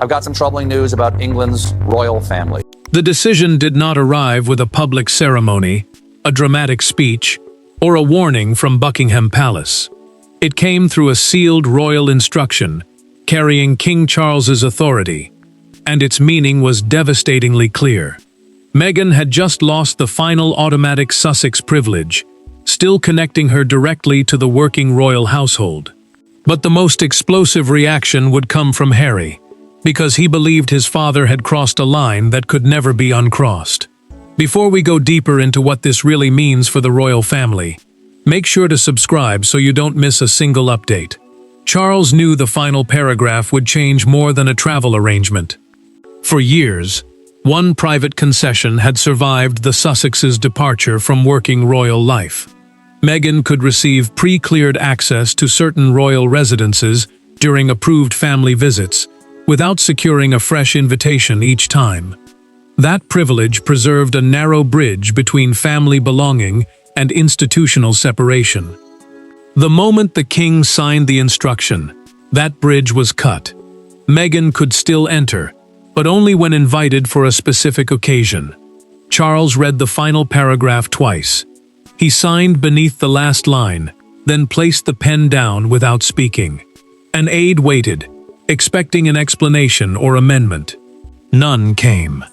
I've got some troubling news about England's royal family. The decision did not arrive with a public ceremony, a dramatic speech, or a warning from Buckingham Palace. It came through a sealed royal instruction, carrying King Charles's authority, and its meaning was devastatingly clear. Meghan had just lost the final automatic Sussex privilege, still connecting her directly to the working royal household. But the most explosive reaction would come from Harry, because he believed his father had crossed a line that could never be uncrossed. Before we go deeper into what this really means for the royal family, make sure to subscribe so you don't miss a single update. Charles knew the final paragraph would change more than a travel arrangement. For years, one private concession had survived the Sussexes' departure from working royal life. Meghan could receive pre-cleared access to certain royal residences during approved family visits, without securing a fresh invitation each time. That privilege preserved a narrow bridge between family belonging and institutional separation. The moment the king signed the instruction, that bridge was cut. Meghan could still enter, but only when invited for a specific occasion. Charles read the final paragraph twice. He signed beneath the last line, then placed the pen down without speaking. An aide waited, expecting an explanation or amendment. None came.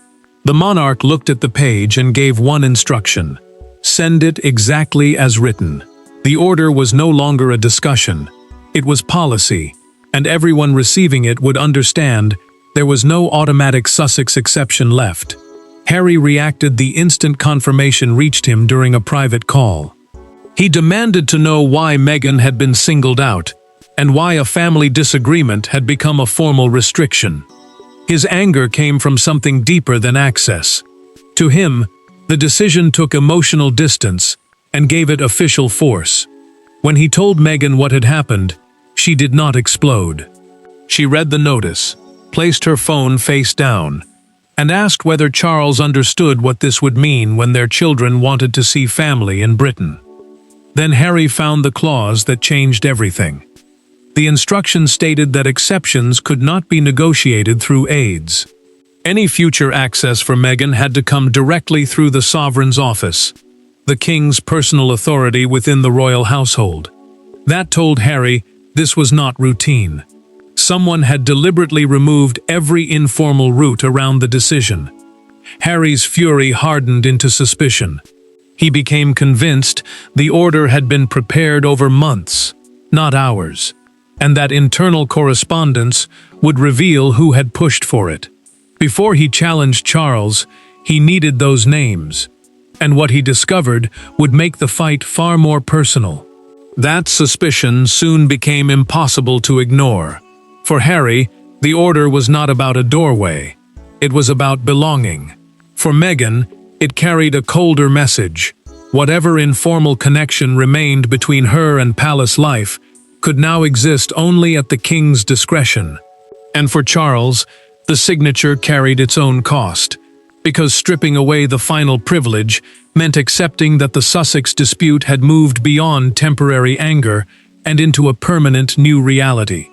The monarch looked at the page and gave one instruction: send it exactly as written. The order was no longer a discussion. It was policy, and everyone receiving it would understand there was no automatic Sussex exception left. Harry reacted the instant confirmation reached him during a private call. He demanded to know why Meghan had been singled out, and why a family disagreement had become a formal restriction. His anger came from something deeper than access. To him, the decision took emotional distance and gave it official force. When he told Meghan what had happened, she did not explode. She read the notice, placed her phone face down, and asked whether Charles understood what this would mean when their children wanted to see family in Britain. Then Harry found the clause that changed everything. The instruction stated that exceptions could not be negotiated through aides. Any future access for Meghan had to come directly through the sovereign's office, the king's personal authority within the royal household. That told Harry this was not routine. Someone had deliberately removed every informal route around the decision. Harry's fury hardened into suspicion. He became convinced the order had been prepared over months, not hours, and that internal correspondence would reveal who had pushed for it. Before he challenged Charles, he needed those names, and what he discovered would make the fight far more personal. That suspicion soon became impossible to ignore. For Harry, the order was not about a doorway. It was about belonging. For Meghan, it carried a colder message. Whatever informal connection remained between her and palace life could now exist only at the king's discretion. And for Charles, the signature carried its own cost, because stripping away the final privilege meant accepting that the Sussex dispute had moved beyond temporary anger and into a permanent new reality.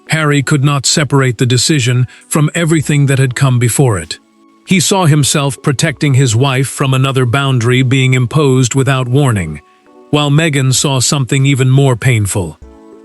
Harry could not separate the decision from everything that had come before it. He saw himself protecting his wife from another boundary being imposed without warning, while Meghan saw something even more painful.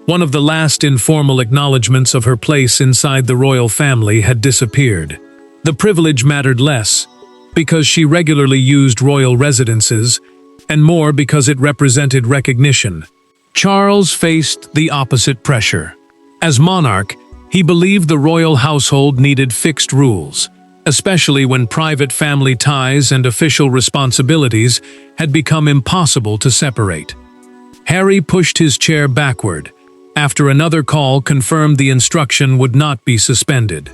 One of the last informal acknowledgments of her place inside the royal family had disappeared. The privilege mattered less, because she regularly used royal residences, and more because it represented recognition. Charles faced the opposite pressure. As monarch, he believed the royal household needed fixed rules, especially when private family ties and official responsibilities had become impossible to separate. Harry pushed his chair backward, after another call confirmed the instruction would not be suspended.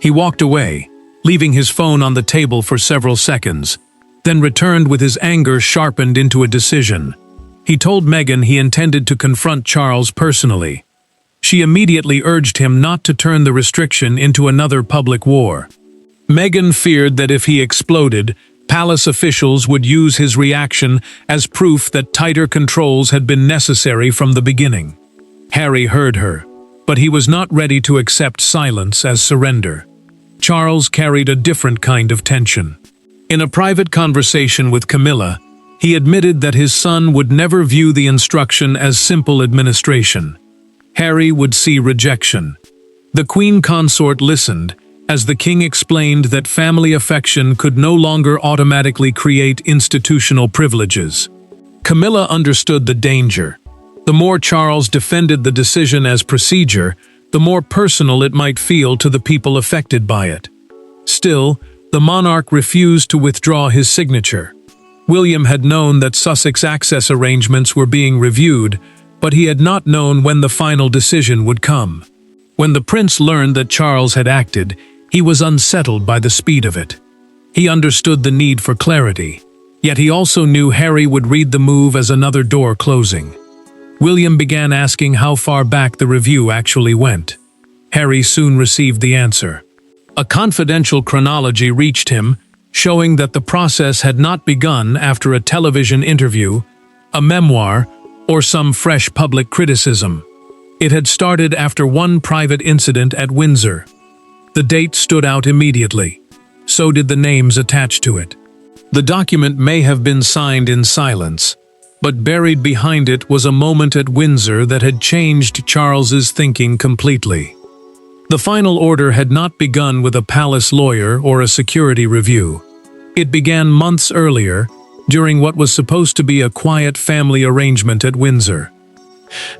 He walked away, leaving his phone on the table for several seconds, then returned with his anger sharpened into a decision. He told Meghan he intended to confront Charles personally. She immediately urged him not to turn the restriction into another public war. Meghan feared that if he exploded, palace officials would use his reaction as proof that tighter controls had been necessary from the beginning. Harry heard her, but he was not ready to accept silence as surrender. Charles carried a different kind of tension. In a private conversation with Camilla, he admitted that his son would never view the instruction as simple administration. Harry would see rejection. The Queen Consort listened, as the king explained that family affection could no longer automatically create institutional privileges. Camilla understood the danger. The more Charles defended the decision as procedure, the more personal it might feel to the people affected by it. Still, the monarch refused to withdraw his signature. William had known that Sussex access arrangements were being reviewed, but he had not known when the final decision would come. When the prince learned that Charles had acted, he was unsettled by the speed of it. He understood the need for clarity, yet he also knew Harry would read the move as another door closing. William began asking how far back the review actually went. Harry soon received the answer. A confidential chronology reached him, showing that the process had not begun after a television interview, a memoir, or some fresh public criticism. It had started after one private incident at Windsor. The date stood out immediately. So did the names attached to it. The document may have been signed in silence, but buried behind it was a moment at Windsor that had changed Charles's thinking completely. The final order had not begun with a palace lawyer or a security review. It began months earlier, during what was supposed to be a quiet family arrangement at Windsor.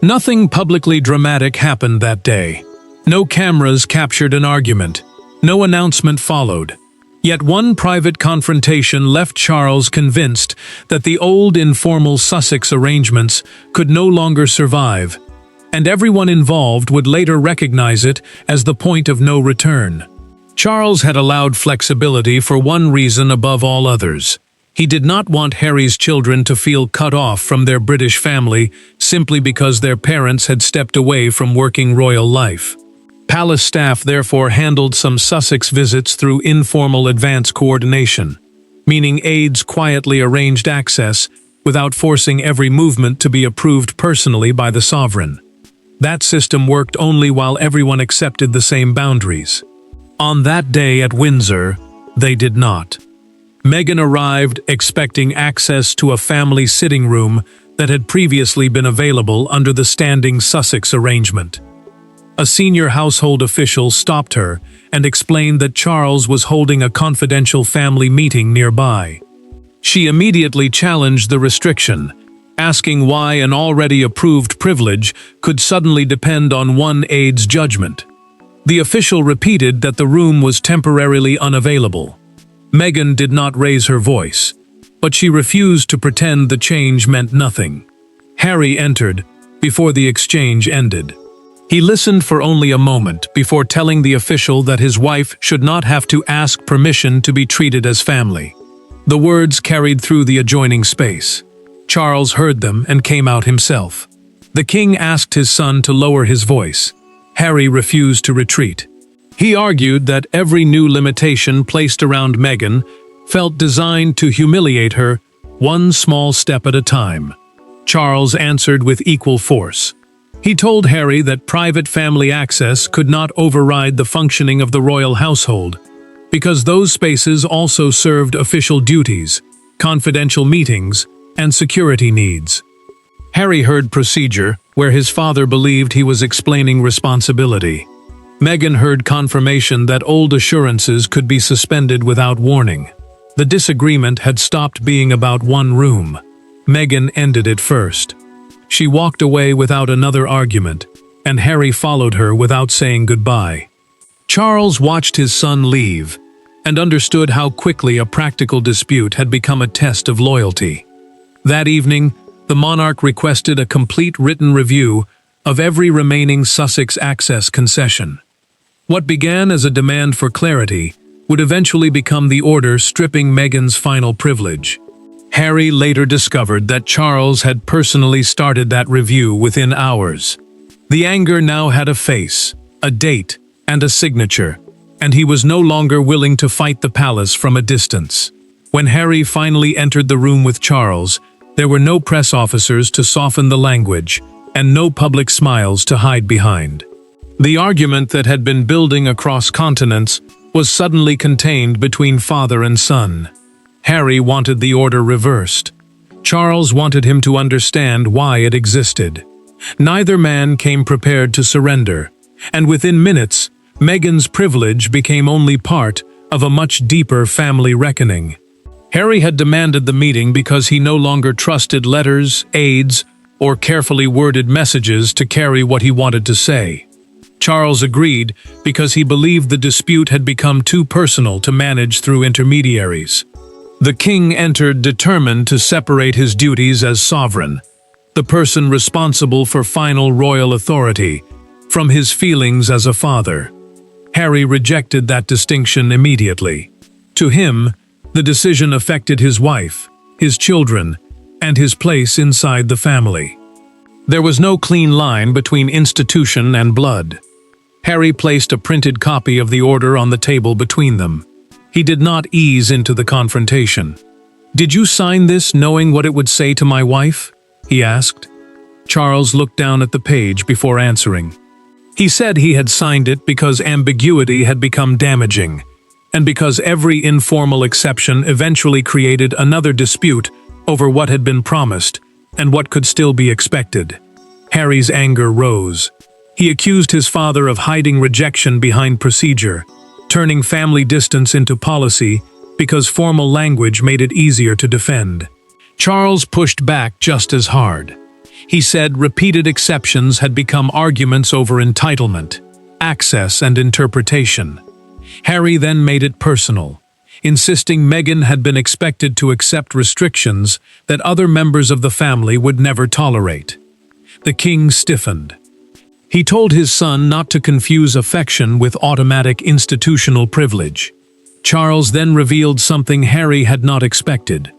Nothing publicly dramatic happened that day. No cameras captured an argument. No announcement followed. Yet one private confrontation left Charles convinced that the old informal Sussex arrangements could no longer survive, and everyone involved would later recognize it as the point of no return. Charles had allowed flexibility for one reason above all others. He did not want Harry's children to feel cut off from their British family simply because their parents had stepped away from working royal life. Palace staff therefore handled some Sussex visits through informal advance coordination, meaning aides quietly arranged access without forcing every movement to be approved personally by the sovereign. That system worked only while everyone accepted the same boundaries. On that day at Windsor, they did not. Meghan arrived expecting access to a family sitting room that had previously been available under the standing Sussex arrangement. A senior household official stopped her and explained that Charles was holding a confidential family meeting nearby. She immediately challenged the restriction, asking why an already approved privilege could suddenly depend on one aide's judgment. The official repeated that the room was temporarily unavailable. Meghan did not raise her voice, but she refused to pretend the change meant nothing. Harry entered before the exchange ended. He listened for only a moment before telling the official that his wife should not have to ask permission to be treated as family. The words carried through the adjoining space. Charles heard them and came out himself. The king asked his son to lower his voice. Harry refused to retreat. He argued that every new limitation placed around Meghan felt designed to humiliate her, one small step at a time. Charles answered with equal force. He told Harry that private family access could not override the functioning of the royal household, because those spaces also served official duties, confidential meetings, and security needs. Harry heard procedure, where his father believed he was explaining responsibility. Meghan heard confirmation that old assurances could be suspended without warning. The disagreement had stopped being about one room. Meghan ended it first. She walked away without another argument, and Harry followed her without saying goodbye. Charles watched his son leave, and understood how quickly a practical dispute had become a test of loyalty. That evening, the monarch requested a complete written review of every remaining Sussex access concession. What began as a demand for clarity would eventually become the order stripping Meghan's final privilege. Harry later discovered that Charles had personally started that review within hours. The anger now had a face, a date, and a signature, and he was no longer willing to fight the palace from a distance. When Harry finally entered the room with Charles, there were no press officers to soften the language, and no public smiles to hide behind. The argument that had been building across continents was suddenly contained between father and son. Harry wanted the order reversed. Charles wanted him to understand why it existed. Neither man came prepared to surrender, and within minutes, Meghan's privilege became only part of a much deeper family reckoning. Harry had demanded the meeting because he no longer trusted letters, aides, or carefully worded messages to carry what he wanted to say. Charles agreed because he believed the dispute had become too personal to manage through intermediaries. The king entered determined to separate his duties as sovereign, the person responsible for final royal authority, from his feelings as a father. Harry rejected that distinction immediately. To him, the decision affected his wife, his children, and his place inside the family. There was no clean line between institution and blood. Harry placed a printed copy of the order on the table between them. He did not ease into the confrontation. "Did you sign this knowing what it would say to my wife?" he asked. Charles looked down at the page before answering. He said he had signed it because ambiguity had become damaging, and because every informal exception eventually created another dispute over what had been promised and what could still be expected. Harry's anger rose. He accused his father of hiding rejection behind procedure, turning family distance into policy because formal language made it easier to defend. Charles pushed back just as hard. He said repeated exceptions had become arguments over entitlement, access, and interpretation. Harry then made it personal, insisting Meghan had been expected to accept restrictions that other members of the family would never tolerate. The king stiffened. He told his son not to confuse affection with automatic institutional privilege. Charles then revealed something Harry had not expected.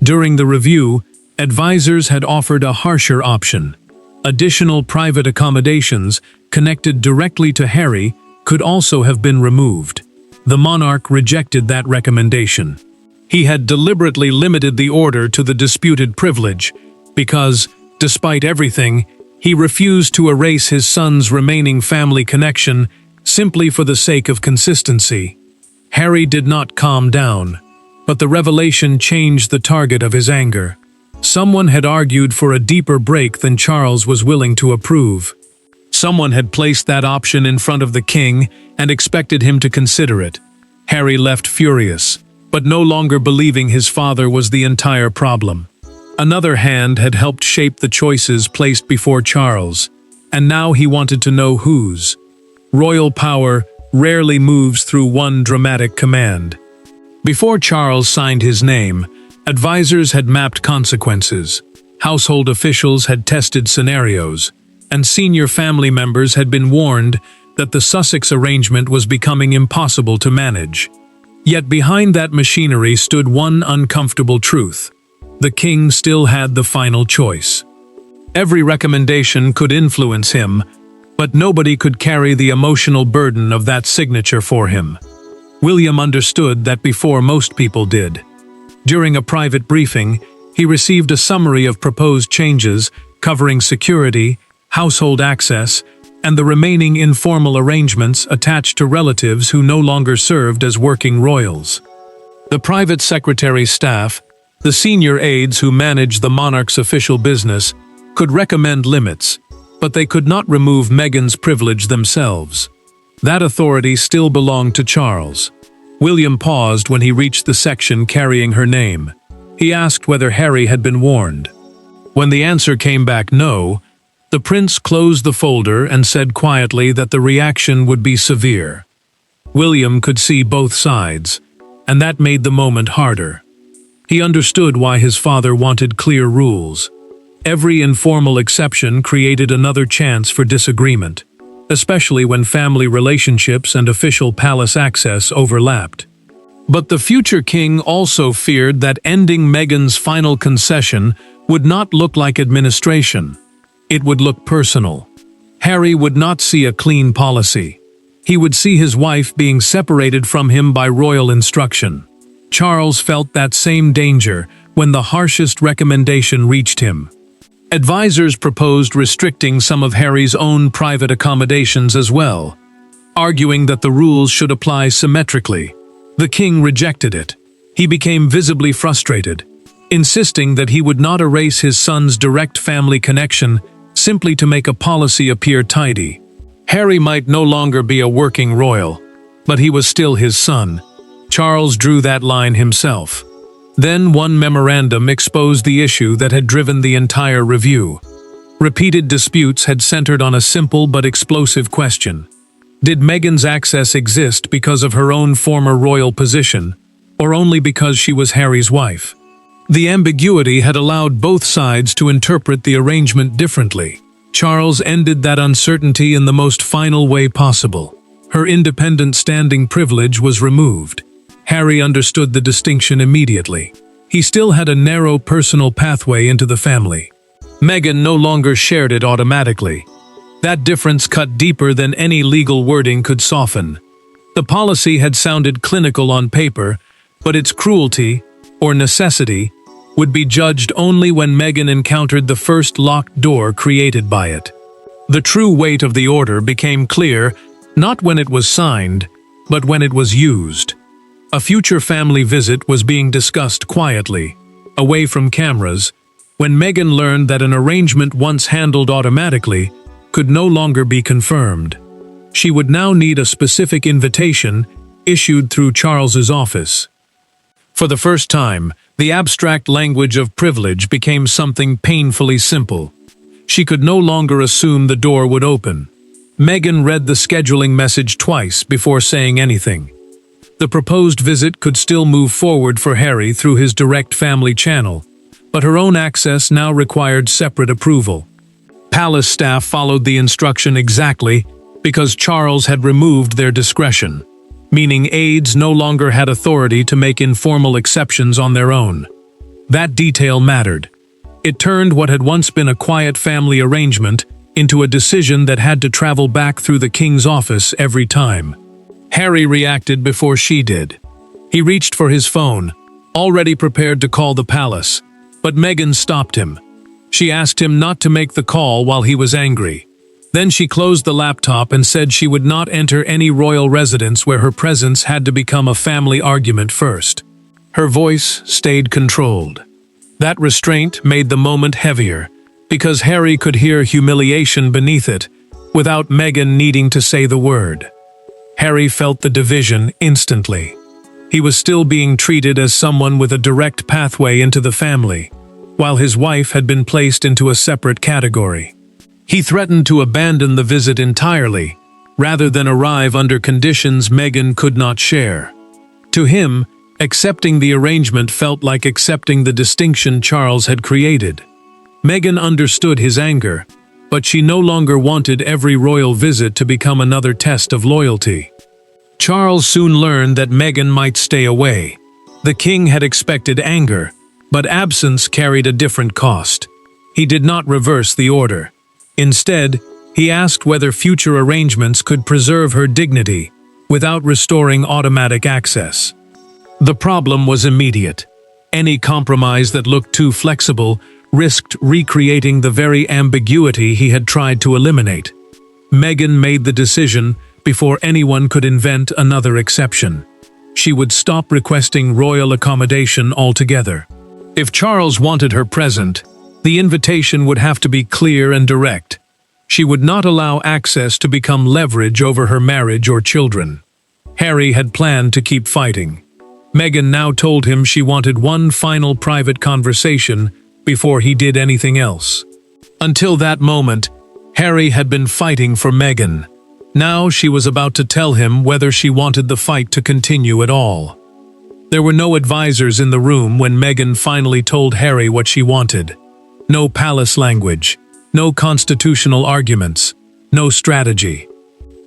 During the review, advisors had offered a harsher option. Additional private accommodations connected directly to Harry could also have been removed. The monarch rejected that recommendation. He had deliberately limited the order to the disputed privilege because, despite everything, he refused to erase his son's remaining family connection simply for the sake of consistency. Harry did not calm down, but the revelation changed the target of his anger. Someone had argued for a deeper break than Charles was willing to approve. Someone had placed that option in front of the king and expected him to consider it. Harry left furious, but no longer believing his father was the entire problem. Another hand had helped shape the choices placed before Charles, and now he wanted to know whose. Royal power rarely moves through one dramatic command. Before Charles signed his name, advisors had mapped consequences, household officials had tested scenarios, and senior family members had been warned that the Sussex arrangement was becoming impossible to manage. Yet behind that machinery stood one uncomfortable truth. The king still had the final choice. Every recommendation could influence him, but nobody could carry the emotional burden of that signature for him. William understood that before most people did. During a private briefing, he received a summary of proposed changes covering security, household access, and the remaining informal arrangements attached to relatives who no longer served as working royals. The private secretary's staff, the senior aides who managed the monarch's official business, could recommend limits, but they could not remove Meghan's privilege themselves. That authority still belonged to Charles. William paused when he reached the section carrying her name. He asked whether Harry had been warned. When the answer came back no, the prince closed the folder and said quietly that the reaction would be severe. William could see both sides, and that made the moment harder. He understood why his father wanted clear rules. Every informal exception created another chance for disagreement, especially when family relationships and official palace access overlapped. But the future king also feared that ending Meghan's final concession would not look like administration. It would look personal. Harry would not see a clean policy. He would see his wife being separated from him by royal instruction. Charles felt that same danger when the harshest recommendation reached him. Advisors proposed restricting some of Harry's own private accommodations as well, arguing that the rules should apply symmetrically. The king rejected it. He became visibly frustrated, insisting that he would not erase his son's direct family connection simply to make a policy appear tidy. Harry might no longer be a working royal, but he was still his son. Charles drew that line himself. Then one memorandum exposed the issue that had driven the entire review. Repeated disputes had centered on a simple but explosive question. Did Meghan's access exist because of her own former royal position, or only because she was Harry's wife? The ambiguity had allowed both sides to interpret the arrangement differently. Charles ended that uncertainty in the most final way possible. Her independent standing privilege was removed. Harry understood the distinction immediately. He still had a narrow personal pathway into the family. Meghan no longer shared it automatically. That difference cut deeper than any legal wording could soften. The policy had sounded clinical on paper, but its cruelty, or necessity, would be judged only when Meghan encountered the first locked door created by it. The true weight of the order became clear not when it was signed, but when it was used. A future family visit was being discussed quietly, away from cameras, when Meghan learned that an arrangement once handled automatically could no longer be confirmed. She would now need a specific invitation issued through Charles's office. For the first time, the abstract language of privilege became something painfully simple. She could no longer assume the door would open. Meghan read the scheduling message twice before saying anything. The proposed visit could still move forward for Harry through his direct family channel, but her own access now required separate approval. Palace staff followed the instruction exactly because Charles had removed their discretion, meaning aides no longer had authority to make informal exceptions on their own. That detail mattered. It turned what had once been a quiet family arrangement into a decision that had to travel back through the king's office every time. Harry reacted before she did. He reached for his phone, already prepared to call the palace, but Meghan stopped him. She asked him not to make the call while he was angry. Then she closed the laptop and said she would not enter any royal residence where her presence had to become a family argument first. Her voice stayed controlled. That restraint made the moment heavier, because Harry could hear humiliation beneath it, without Meghan needing to say the word. Harry felt the division instantly. He was still being treated as someone with a direct pathway into the family, while his wife had been placed into a separate category. He threatened to abandon the visit entirely, rather than arrive under conditions Meghan could not share. To him, accepting the arrangement felt like accepting the distinction Charles had created. Meghan understood his anger, but she no longer wanted every royal visit to become another test of loyalty. Charles soon learned that Meghan might stay away. The king had expected anger, but absence carried a different cost. He did not reverse the order. Instead, he asked whether future arrangements could preserve her dignity without restoring automatic access. The problem was immediate. Any compromise that looked too flexible risked recreating the very ambiguity he had tried to eliminate. Meghan made the decision before anyone could invent another exception. She would stop requesting royal accommodation altogether. If Charles wanted her present, the invitation would have to be clear and direct. She would not allow access to become leverage over her marriage or children. Harry had planned to keep fighting. Meghan now told him she wanted one final private conversation before he did anything else. Until that moment, Harry had been fighting for Meghan. Now she was about to tell him whether she wanted the fight to continue at all. There were no advisors in the room when Meghan finally told Harry what she wanted. No palace language, no constitutional arguments, no strategy.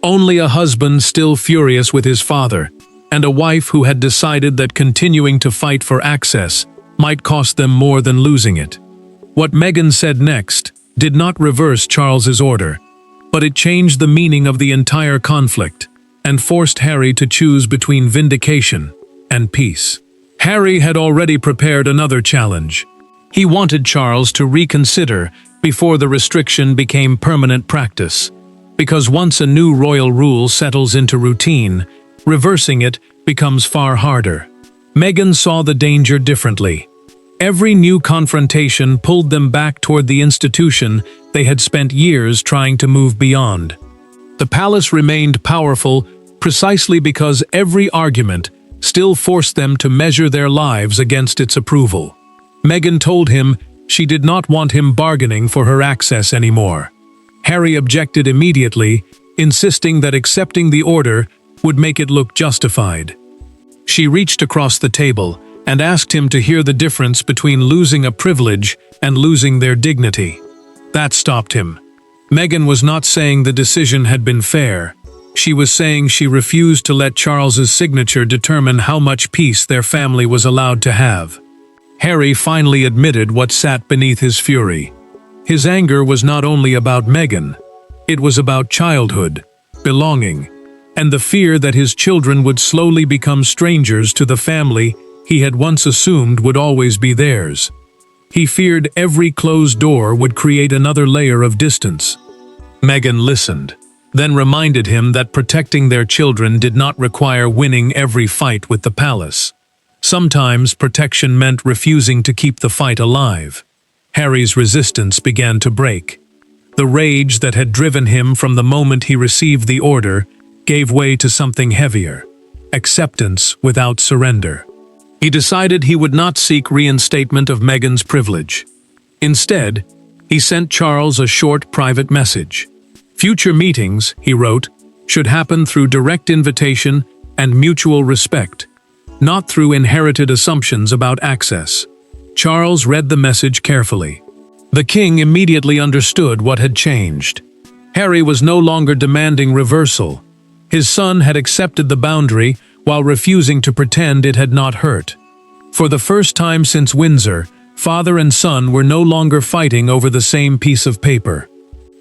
Only a husband still furious with his father, and a wife who had decided that continuing to fight for access might cost them more than losing it. What Meghan said next did not reverse Charles's order, but it changed the meaning of the entire conflict and forced Harry to choose between vindication and peace. Harry had already prepared another challenge. He wanted Charles to reconsider before the restriction became permanent practice. Because once a new royal rule settles into routine, reversing it becomes far harder. Meghan saw the danger differently. Every new confrontation pulled them back toward the institution they had spent years trying to move beyond. The palace remained powerful precisely because every argument still forced them to measure their lives against its approval. Meghan told him she did not want him bargaining for her access anymore. Harry objected immediately, insisting that accepting the order would make it look justified. She reached across the table and asked him to hear the difference between losing a privilege and losing their dignity. That stopped him. Meghan was not saying the decision had been fair. She was saying she refused to let Charles's signature determine how much peace their family was allowed to have. Harry finally admitted what sat beneath his fury. His anger was not only about Meghan. It was about childhood, belonging, and the fear that his children would slowly become strangers to the family he had once assumed would always be theirs. He feared every closed door would create another layer of distance. Meghan listened, then reminded him that protecting their children did not require winning every fight with the palace. Sometimes protection meant refusing to keep the fight alive. Harry's resistance began to break. The rage that had driven him from the moment he received the order gave way to something heavier: acceptance without surrender. He decided he would not seek reinstatement of Meghan's privilege. Instead, he sent Charles a short private message. Future meetings, he wrote, should happen through direct invitation and mutual respect, not through inherited assumptions about access. Charles read the message carefully. The king immediately understood what had changed. Harry was no longer demanding reversal. His son had accepted the boundary while refusing to pretend it had not hurt. For the first time since Windsor, father and son were no longer fighting over the same piece of paper.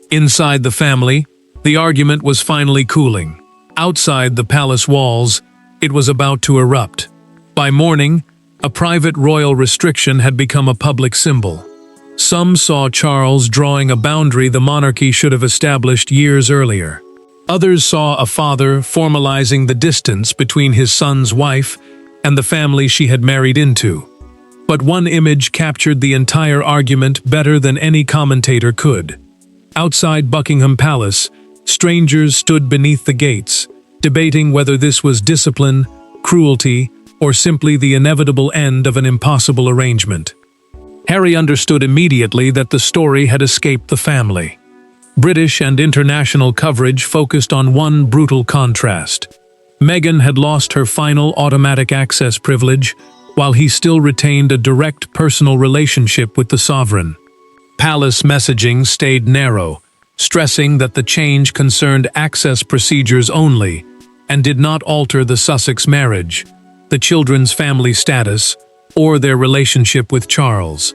Inside the family, the argument was finally cooling. Outside the palace walls, it was about to erupt. By morning, a private royal restriction had become a public symbol. Some saw Charles drawing a boundary the monarchy should have established years earlier. Others saw a father formalizing the distance between his son's wife and the family she had married into. But one image captured the entire argument better than any commentator could. Outside Buckingham Palace, strangers stood beneath the gates, debating whether this was discipline, cruelty, or simply the inevitable end of an impossible arrangement. Harry understood immediately that the story had escaped the family. British and international coverage focused on one brutal contrast. Meghan had lost her final automatic access privilege, while he still retained a direct personal relationship with the sovereign. Palace messaging stayed narrow, stressing that the change concerned access procedures only and did not alter the Sussex marriage, the children's family status, or their relationship with Charles.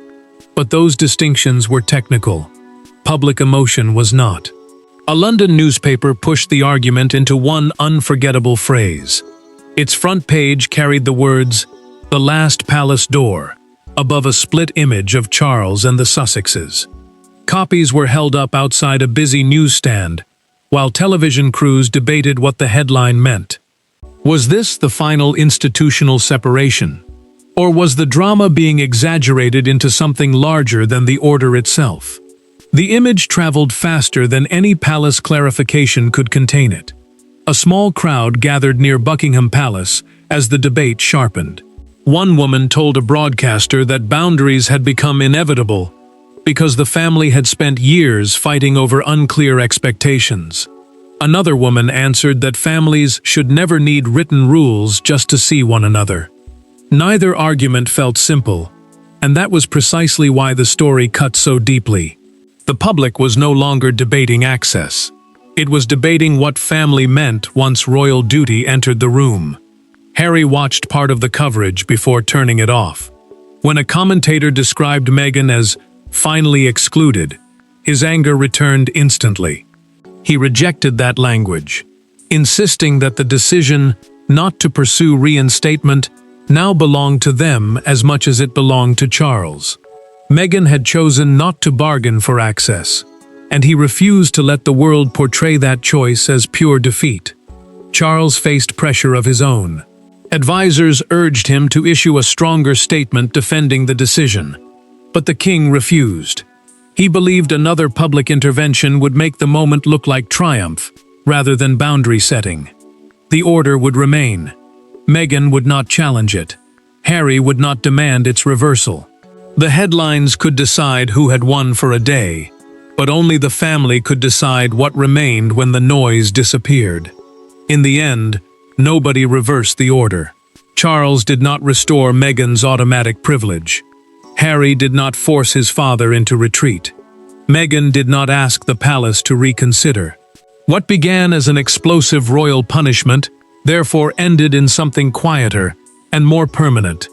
But those distinctions were technical. Public emotion was not. A London newspaper pushed the argument into one unforgettable phrase. Its front page carried the words, "The Last Palace Door," above a split image of Charles and the Sussexes. Copies were held up outside a busy newsstand, while television crews debated what the headline meant. Was this the final institutional separation? Or was the drama being exaggerated into something larger than the order itself? The image traveled faster than any palace clarification could contain it. A small crowd gathered near Buckingham Palace as the debate sharpened. One woman told a broadcaster that boundaries had become inevitable because the family had spent years fighting over unclear expectations. Another woman answered that families should never need written rules just to see one another. Neither argument felt simple, and that was precisely why the story cut so deeply. The public was no longer debating access. It was debating what family meant once royal duty entered the room. Harry watched part of the coverage before turning it off. When a commentator described Meghan as finally excluded, his anger returned instantly. He rejected that language, insisting that the decision not to pursue reinstatement now belonged to them as much as it belonged to Charles. Meghan had chosen not to bargain for access, and he refused to let the world portray that choice as pure defeat. Charles faced pressure of his own. Advisors urged him to issue a stronger statement defending the decision, but the king refused. He believed another public intervention would make the moment look like triumph, rather than boundary setting. The order would remain. Meghan would not challenge it. Harry would not demand its reversal. The headlines could decide who had won for a day, but only the family could decide what remained when the noise disappeared. In the end, nobody reversed the order. Charles did not restore Meghan's automatic privilege. Harry did not force his father into retreat. Meghan did not ask the palace to reconsider. What began as an explosive royal punishment therefore ended in something quieter and more permanent: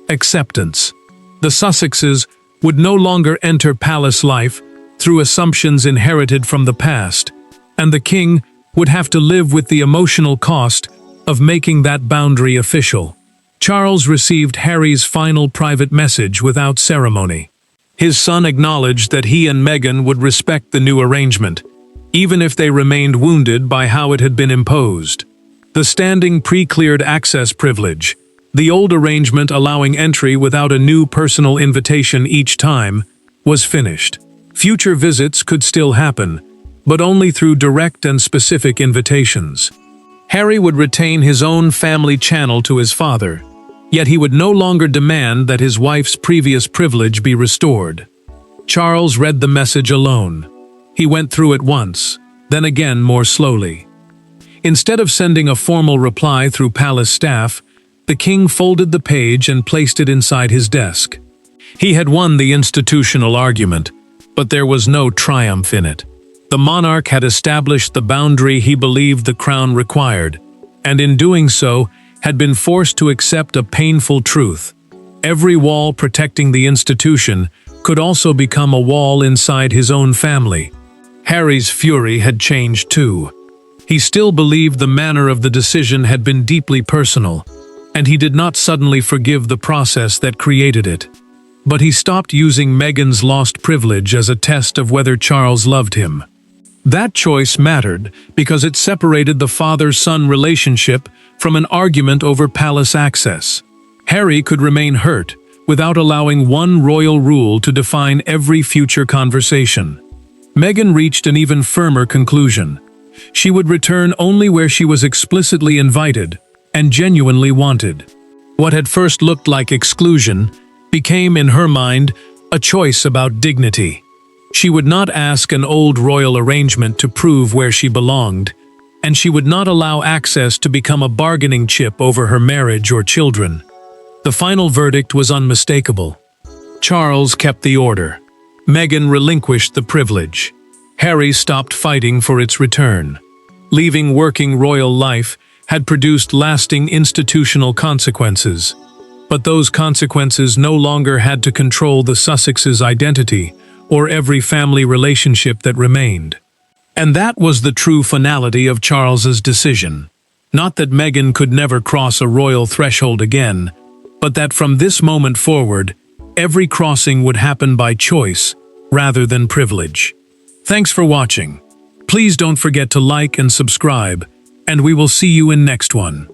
acceptance. The Sussexes would no longer enter palace life through assumptions inherited from the past, and the king would have to live with the emotional cost of making that boundary official. Charles received Harry's final private message without ceremony. His son acknowledged that he and Meghan would respect the new arrangement, even if they remained wounded by how it had been imposed. The standing pre-cleared access privilege, the old arrangement allowing entry without a new personal invitation each time, was finished. Future visits could still happen, but only through direct and specific invitations. Harry would retain his own family channel to his father, yet he would no longer demand that his wife's previous privilege be restored. Charles read the message alone. He went through it once, then again more slowly. Instead of sending a formal reply through palace staff, the king folded the page and placed it inside his desk. He had won the institutional argument, but there was no triumph in it. The monarch had established the boundary he believed the crown required, and in doing so, had been forced to accept a painful truth. Every wall protecting the institution could also become a wall inside his own family. Harry's fury had changed too. He still believed the manner of the decision had been deeply personal, and he did not suddenly forgive the process that created it. But he stopped using Meghan's lost privilege as a test of whether Charles loved him. That choice mattered because it separated the father-son relationship from an argument over palace access. Harry could remain hurt without allowing one royal rule to define every future conversation. Meghan reached an even firmer conclusion. She would return only where she was explicitly invited and genuinely wanted. What had first looked like exclusion became, in her mind, a choice about dignity. She would not ask an old royal arrangement to prove where she belonged, and she would not allow access to become a bargaining chip over her marriage or children. The final verdict was unmistakable. Charles kept the order. Meghan relinquished the privilege. Harry stopped fighting for its return. Leaving working royal life had produced lasting institutional consequences, but those consequences no longer had to control the Sussexes' identity or every family relationship that remained. And that was the true finality of Charles's decision. Not that Meghan could never cross a royal threshold again, but that from this moment forward, every crossing would happen by choice rather than privilege. Thanks for watching. Please don't forget to like and subscribe, and we will see you in next one.